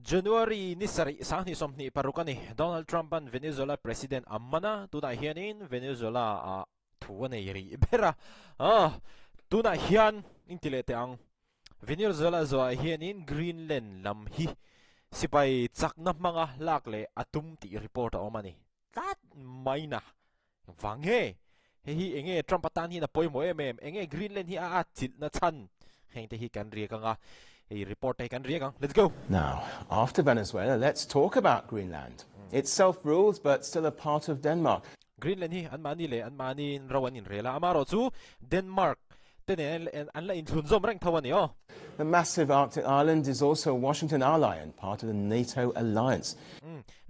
January ni sari sang ni somni parukani Donald Trump an Venezuela President amana tuna hianin Venezuela thuane yeri bera tuna hian intilete ang Venezuela zo hianin Greenland lam hi sipai chakna manga lakle atum ti report omani tat maina wange hi enge Trump atan hi na poimo enge Greenland hi a chil na chan hengte hi kan ri kanga a report can react. Let's go. Now, after Venezuela, let's talk about Greenland. It's self-ruled, but still a part of Denmark. Greenland hi an mani rawan in rela amaro chu Denmark tenen an la in thunzom rang thawani oh. The massive Arctic island is also a Washington ally and part of the NATO alliance.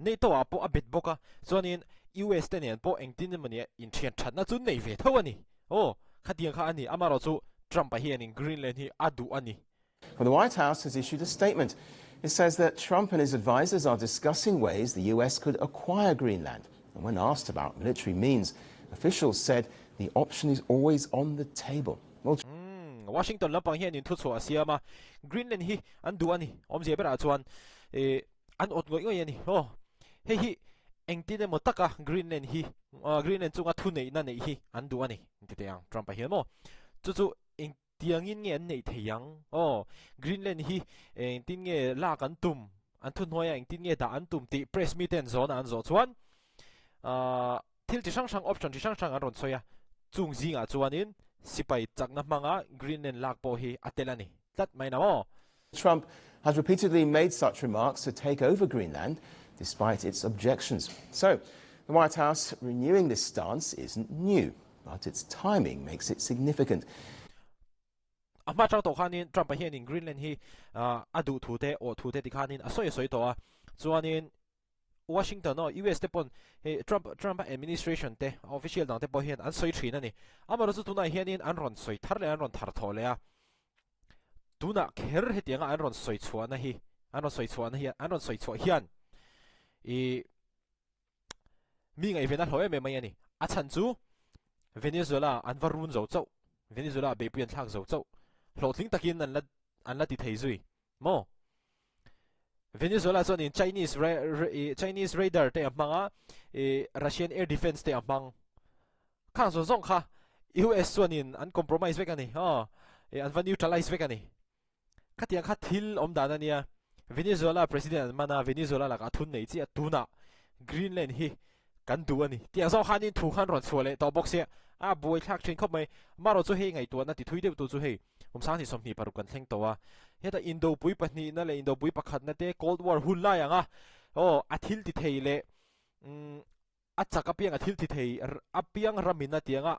NATO apo a bit boka zonin US tenen po engtin mani in thian thatna chu nei ve thawani oh khatiang kha ani amaro chu Trump hi in Greenland hi adu ani. Well, the White House has issued a statement. It says that Trump and his advisors are discussing ways the US could acquire Greenland. And when asked about military means, officials said the option is always on the table. Well, Washington lapang hian in thutso asiama Greenland hi andu ani omje bera chuan an ot ngoi ani oh hi engtine motaka Greenland hi Greenland chunga thunei na nei hi andu ani titeang Trump hian mo chu tiangin nge nei theyang oh Greenland hi tin nge la kan tum an thun hoya tin nge da an tum ti press meet en zone an zo chuan thil ti sang option ti sang an ron soya chung zinga chuanin sipai chakna manga Greenland lak po hi atelani tat mai na mo. Trump has repeatedly made such remarks to take over Greenland despite its objections. So the White House renewing this stance isn't new, but its timing makes it significant. Ama chang to khanin Trump hian in Greenland hi adu thute o thute ti khanin asoi to a chuanin Washington no US te pon Trump administration te official dang te po hian an soi thrin ani amaro chu tuna hianin an ron soi thar le an ron thar thole a tuna kher hetianga an ron soi chuana hi an ron soi chu hian mi ngai vena hloe me mai ani a chan chu Venezuela an varun zo chau Venezuela be pian thak zo chau Floating takin an la ti thei zui mo Venezuela chon in Chinese radar te amanga Russian air defense te amang khang so zong kha US chon in an compromise vekani an va neutralize vekani khatiang kha thil om dan ania Venezuela president mana Venezuela la ka thun nei chi atuna Greenland hi kan du ani tiang so khanin thu khan ron chole to box se a boy thak thin khop mai maro chu he ngai tu na ti thui de tu chu he sang ni somni paru kan thleng towa heta Indo pui pahni na le Indo pui pakhat na te Cold War hun la yanga athil ti theile achaka piang athil ti thei apiang ramina tianga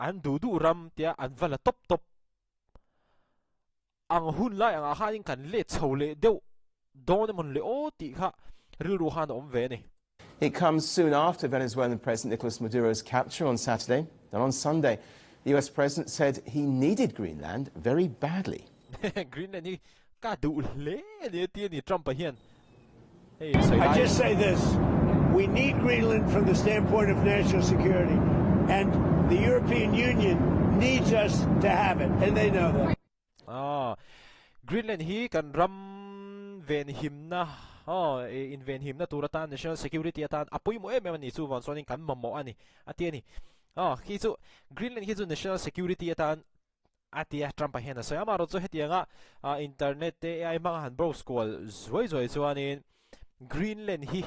an du ram tia an vala top ang hun la yanga hain kan le chole deu don mon le o ti kha ril ru han om ve ni. It comes soon after Venezuelan President Nicolas Maduro's capture on Saturday. Then on Sunday, the US president said he needed Greenland very badly. Greenland ni ka du le ni ti ni Trump hian. I just say this. We need Greenland from the standpoint of national security. And the European Union needs us to have it. And they know that. Greenland hi kan ram ven him na in ven him na turatan national security atan apoi mo ni chu wan sonin kan mammo ani atiani hi chu Greenland hi chu national security atan atia Trump hian so amaro chu hetianga internet te ai mang han bro school zoi chuanin Greenland hi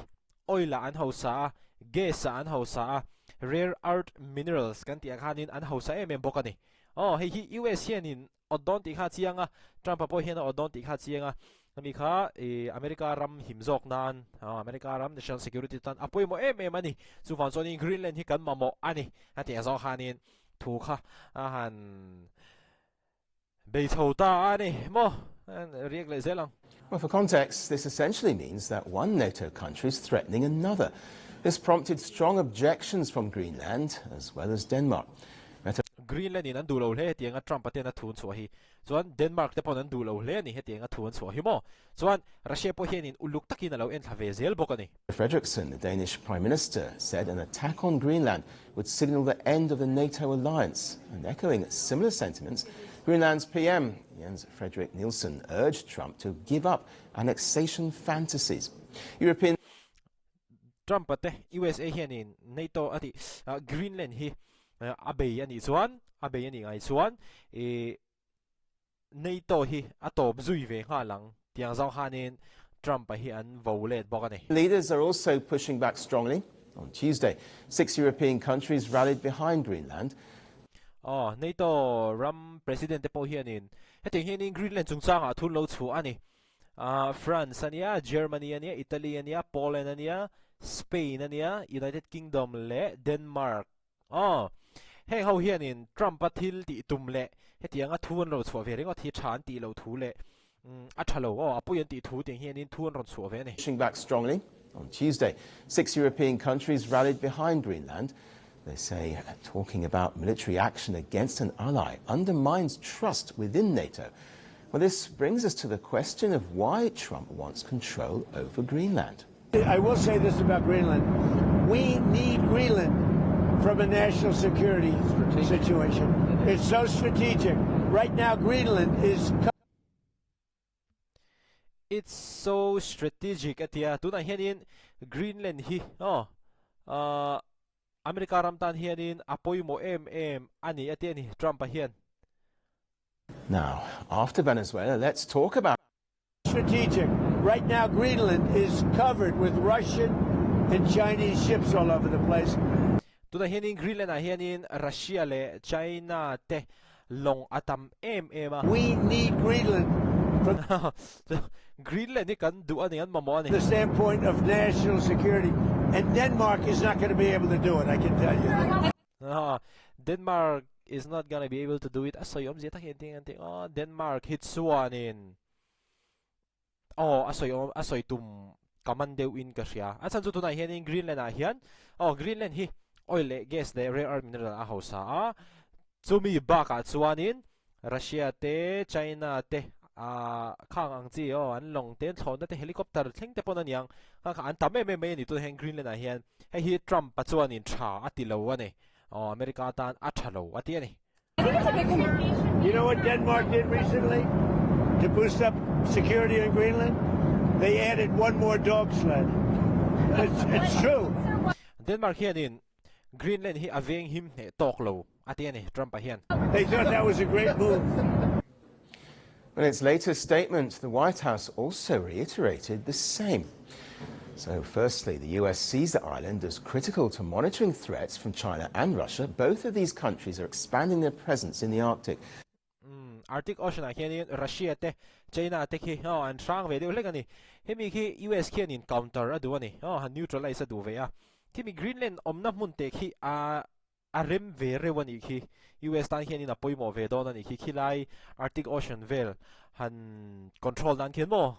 oila an hausa gas an hausa rare earth minerals kan tia khanin an hausa bokani hi US hian in odon ti kha chianga Trump po hian odon ti kha chianga nami kha America ram himjok nan America ram national security tan apoi mo ani chu fan sonin Greenland hi kan mamo ani ati azo khanin thu kha han be chota ani mo riek le zelang. Well, for context, this essentially means that one NATO country is threatening another. This prompted strong objections from Greenland as well as Denmark. Greenland in an du lo le tianga Trump atena thun chu hi chuan Denmark te pon an du lo le ni hetianga thun chu hi mo chuan Russia po hian in uluk takin alo en thave zel bokani. Frederiksen, the Danish Prime Minister, said an attack on Greenland would signal the end of the NATO alliance, and echoing similar sentiments, Greenland's PM, Jens Frederik Nielsen, urged Trump to give up annexation fantasies. European Trump ate USA hianin NATO ati Greenland hi abei ani chuan abei ani ngai chuan NATO hi atop zui ve nga lang tiang zau hanin Trump hi an volet bokani. Leaders are also pushing back strongly. On Tuesday, 6 European countries rallied behind Greenland. NATO ram president te po hianin heting hianin Greenland chungchanga thun lo chu ani. France ania, Germany ania, Italy ania, Poland ania, Spain ania, United Kingdom le Denmark. Heng ho hianin Trump athil ti tum le hetianga thun lo chu ve ringa thi than ti lo thu le athalo apuyan ti thu ting hianin thun ron chu ve ni. Pushing back strongly. On Tuesday, 6 European countries rallied behind Greenland. They say talking about military action against an ally undermines trust within NATO. Well, this brings us to the question of why Trump wants control over Greenland. I will say this about Greenland. We need Greenland from a national security situation. It's so strategic. Right now, Greenland is... It's so strategic atia tuna hianin Greenland hi America ramtan hianin apoi mo ani atiani Trump hian. Now, after Venezuela, let's talk about strategic. Right now, Greenland is covered with Russian and Chinese ships all over the place. Tuna hianin Greenland hianin Russia le China te long atam We need Greenland from Greenland kan do ani an mamo ani. The standpoint of national security, and Denmark is not going to be able to do it, I can tell you. Denmark is not going to be able to do it. Asoyom zeta hinting Denmark hitsuanin. Asoy tum kamandeu in ka siya. At sanjo tunay hian in Greenland hian. Greenland hi oil gas le rare earth mineral ahosa. Zumi baka tsuanin Russia te China te khang ang chi an long ten thon te helicopter thling te pon aniang ka an tam me ni to heng Greenland hian hi Trump pa chuanin tha atilo ani America tan athalo ati ani. You know what Denmark did recently to boost up security in Greenland? They added one more dog sled. It's true. Denmark hian in Greenland hi aveng him he tok lo ati ani Trump hian. They thought that was a great move. In its latest statement, the White House also reiterated the same. So firstly, the US sees the island as critical to monitoring threats from China and Russia. Both of these countries are expanding their presence in the Arctic. Arctic Ocean hianin Russia te China te ki an sang ve de lekani hemi ki US ki anin counter adu ani han neutralize adu ve a kimi Greenland omna mun te ki rem ve rewani ki US tan hianin apoi mo ve don ani ki khilai Arctic Ocean vel han control dan ken mo.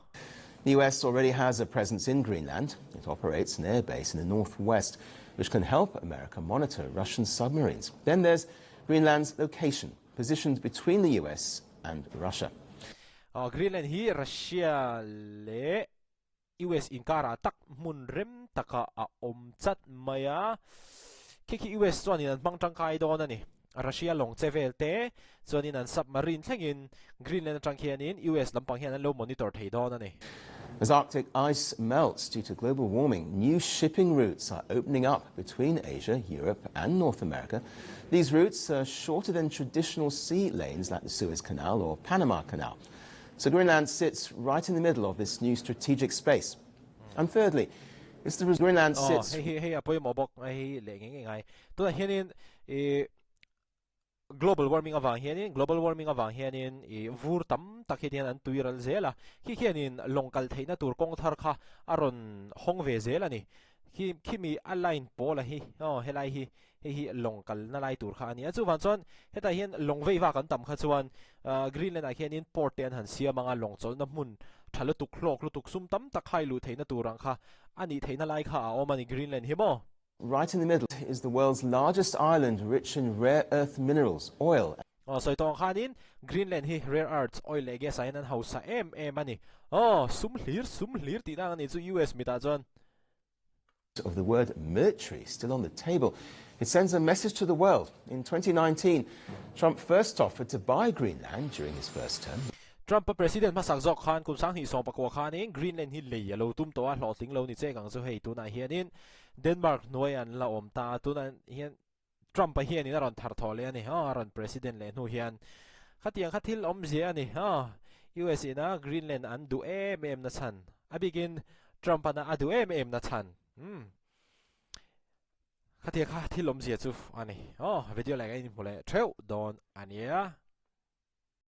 The US already has a presence in Greenland. It operates an air base in the northwest, which can help America monitor Russian submarines. Then there's Greenland's location, positioned between the US and Russia. Greenland hi Russia le US inkara tak mun rem taka om chat maya kiki US chuanin an bangtang kai don ani Russia long chevel te chuanin an submarine thlengin Greenland atang hianin US lampang hian an lo monitor thei don ani. As Arctic ice melts due to global warming, new shipping routes are opening up between Asia, Europe and North America. These routes are shorter than traditional sea lanes like the Suez Canal or Panama Canal. So Greenland sits right in the middle of this new strategic space. And thirdly, it's the Greenland sits... Global warming avang hianin vur tam takhian an tuiral zela ki hianin local theina tur kong thar kha aron hong ve zela ni kimi align pola hi helai hi local na lai tur kha ani chu van chon heta hian longvei wa kan tam kha chuan Greenland a hianin port ten han sia manga longchol na mun thalo tuk hlok lu tuk sum tam takhai lu theina turang kha ani theina lai kha omani Greenland hi mo. Right in the middle is the world's largest island rich in rare earth minerals, oil. So itong kanin, Greenland hi rare earths, oil gas ayan ang house sa ani. Sumlir, tinangan ito US mita dyan. of the word military still on the table, it sends a message to the world. In 2019, Trump first offered to buy Greenland during his first term. Trump president masak zok khan kum sang hi song pakwa khan in Greenland hi le yalo tum to a hloting lo ni che gang zo hei tu na hianin Denmark noi an la om ta tu na hian Trump hian in ron thar thole ani ha ron president le nu hian khatiang khathil om zia ani ha US na Greenland an du em na chan abigin Trump na adu em na chan khatiang khathil om zia chu ani video like ai ni mole theu don ania